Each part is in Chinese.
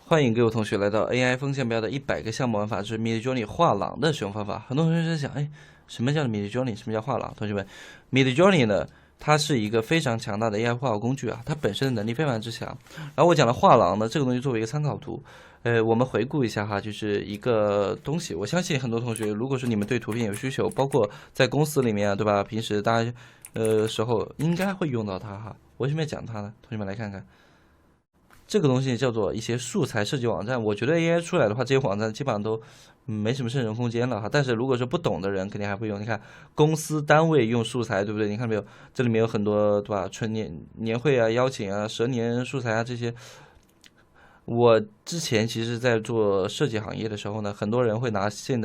歡迎各位同學來到 AI 風向標的100個項目玩法之 Midjourney 畫廊的使用方法。很多同學在想，什麼叫 Midjourney？ 什麼叫畫廊？同學們 ，Midjourney 呢，它是一個非常強大的 AI 畫畫工具啊，它本身的能力非常之強。然後我講的畫廊呢，這個東西作為一個參考圖，我們回顧一下哈，就是一個東西。我相信很多同學，如果說你們對圖片有需求，包括在公司裡面啊，對吧？平時大家時候應該會用到它哈。我為什麼要講它呢？同學們來看看。這個東西叫做一些素材設計網站，我覺得 AI 出來的話，這些網站基本上都沒什麼勝任空間了哈。但是如果說不懂的人，肯定還會用。你看，公司單位用素材，對不對？你看沒有？這裡面有很多，對吧？春年會啊、邀請啊、蛇年素材啊這些。我之前其實在做設計行業的時候呢，很多人會拿現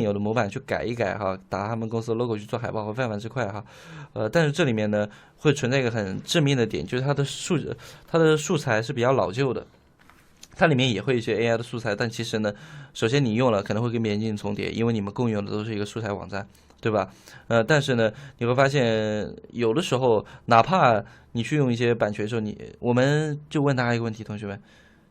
有的模板去改一改哈，打他們公司的 logo 去做海報，會非常之快哈。但是這裡面呢會存在一個很致命的點，就是它的素材是比較老舊的，它裡面也会有一些 AI 的素材，但其實呢，首先你用了可能會跟別人進行重疊，因為你們共用的都是一個素材網站，对吧？但是呢，你会发现有的时候，哪怕你去用一些版权的时候，我们就問大家一個問題，同學們。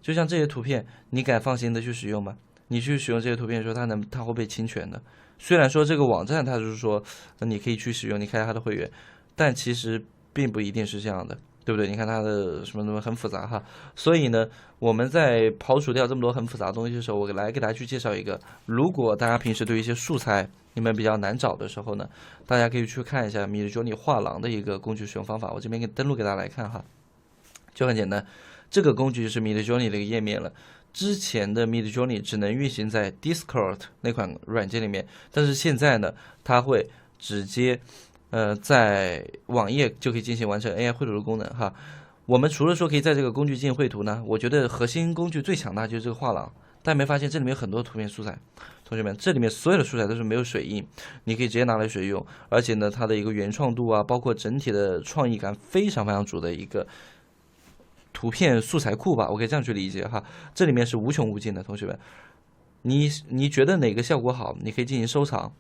就像這些圖片，你敢放心的去使用嗎？你去使用這些圖片的時候，它會被侵權的。雖然說這個網站它就是說你可以去使用，你開它的會員，但其實並不一定是這樣的，對不對？你看它的什麼很複雜哈。所以呢，我們在刨除掉這麼多很複雜的東西的時候，我來給大家去介紹一個。如果大家平時對於一些素材你們比較難找的時候呢，大家可以去看一下 Midjourney 畫廊的一個工具使用方法。我這邊給登錄給大家來看哈，就很簡單。這個工具就是 Midjourney 的一個頁面了。之前的 Midjourney 只能運行在 Discord 那款軟件裡面，但是現在呢，它會直接在網頁就可以進行完成 AI 繪圖的功能哈。我們除了說可以在這個工具進行繪圖呢，我覺得核心工具最強大就是這個畫廊。大家沒發現這裡面有很多圖片素材？同學們，這裡面所有的素材都是沒有水印，你可以直接拿來水用，而且呢，它的一個原創度啊，包括整體的創意感非常非常足的一個圖片素材庫吧，我可以這樣去理解哈。這裡面是無窮無盡的，同學們，你覺得哪個效果好，你可以進行收藏，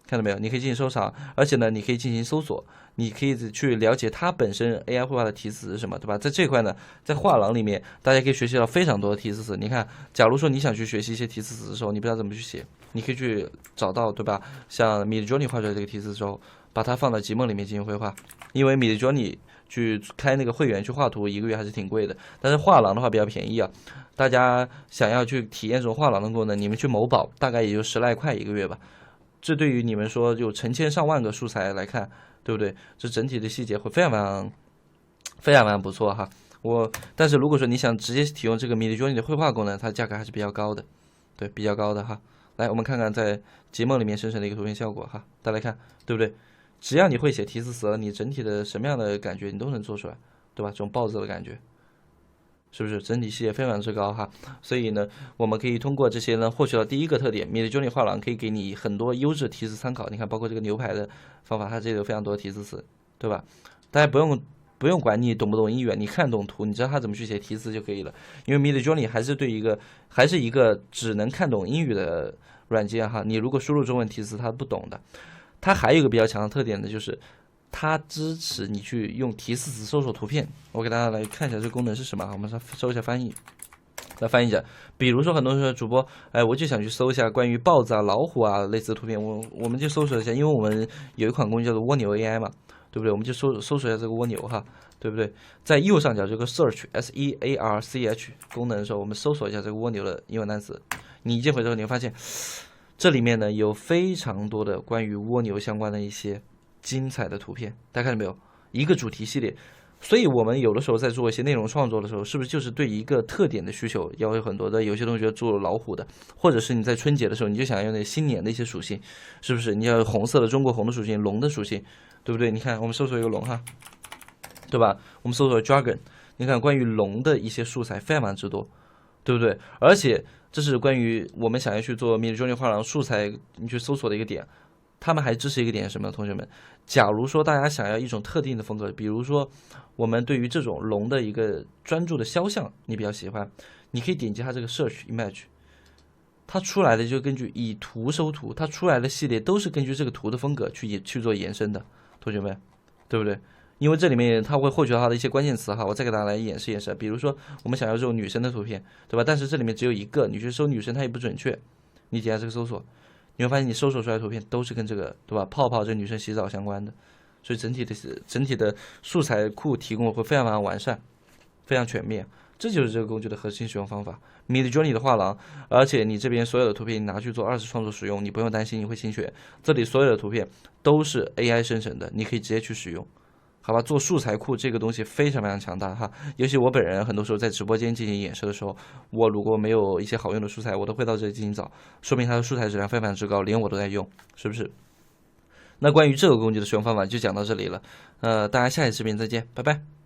看到沒有？你可以進行收藏，而且呢，你可以進行搜索，你可以去了解它本身 AI 繪畫的題詞是什麼，對吧？在這塊呢，在畫廊裡面，大家可以學習到非常多的題詞詞。你看，假如說你想去學習一些題詞詞的時候，你不知道怎麼去寫，你可以去找到，對吧？像 Midjourney 畫出來這個題詞的時候，把它放到極夢裡面進行繪畫，因為 Midjourney去開那個會員去畫圖，1個月還是挺貴的。但是畫廊的話比較便宜啊，大家想要去體驗這種畫廊的功能，你們去某寶大概也就10來塊1個月吧。這對於你們說就成千上萬個素材來看，對不對？這整體的細節會非常不錯哈。但是如果說你想直接體用這個 Midjourney 的繪畫功能，它價格還是比較高的，對，比較高的哈。來，我們看看在極夢裡面生成的一個圖片效果哈，大家來看，對不對？只要你會寫題詞詞了，你整體的什麼樣的感覺你都能做出來，對吧？這種爆字的感覺，是不是整體細節非常之高哈？所以呢，我們可以通過這些呢獲取到第一個特點，Midjourney 畫廊可以給你很多優質題詞參考。你看，包括這個牛排的方法，它這裡有非常多的題詞詞，對吧？大家不用管你懂不懂英語，你看懂圖，你知道它怎麼去寫題詞就可以了。因為 Midjourney 還是一個只能看懂英語的軟件哈。你如果輸入中文題詞，它不懂的。它還有一個比較強的特點呢，就是它支持你去用提示詞搜索圖片。我給大家來看一下這個功能是什麼。我們搜一下翻譯，來翻譯一下。比如說很多人主播，我就想去搜一下關於豹子啊、老虎啊類似的圖片，我們就搜索一下，因為我們有一款工具叫做蝸牛 AI 嘛，對不對？我們就搜索一下這個蝸牛哈，對不對？在右上角這個 search SEARCH 功能的時候，我們搜索一下這個蝸牛的英文單詞，你一進回頭你會發現。這裡面呢有非常多的關於蝸牛相關的一些精彩的圖片，大家看到沒有？一個主題系列，所以我們有的時候在做一些內容創作的時候，是不是就是對一個特點的需求要有很多的？有些同學做老虎的，或者是你在春節的時候，你就想要那新年的一些屬性，是不是？你要有紅色的中國紅的屬性，龍的屬性，對不對？你看我們搜索一個龍哈，對吧？我們搜索 dragon， 你看關於龍的一些素材非常之多，對不對？而且這是關於我們想要去做 Midjourney 畫廊素材你去搜索的一個點，他們還支持一個點什麼？同學們，假如說大家想要一種特定的風格，比如說我們對於這種龍的一個專注的肖像你比較喜歡，你可以點擊它這個 Search Image， 它出來的就根据以圖搜圖，它出來的系列都是根據這個圖的風格去做延伸的，同學們，對不對？因為這裡面它會獲取到它的一些關鍵詞哈，我再給大家來演示演示。比如說我們想要这種女生的圖片，对吧？但是這裡面只有一個，你去搜女生它也不準確，你點下這個搜索，你會發現你搜索出來的圖片都是跟這個，對吧？泡泡這女生洗澡相關的，所以整體的素材庫提供會非常完善，非常全面。這就是這個工具的核心使用方法。Midjourney 的畫廊，而且你這邊所有的圖片你拿去做二次創作使用，你不用擔心你會侵權。這裡所有的圖片都是 AI 生成的，你可以直接去使用，好吧？做素材庫這個東西非常強大哈。尤其我本人很多時候在直播間進行演示的時候，我如果沒有一些好用的素材，我都會到這裡進行找，說明它的素材質量非常之高，連我都在用，是不是？那關於這個工具的使用方法就講到這裡了，大家下一期視頻再見，拜拜。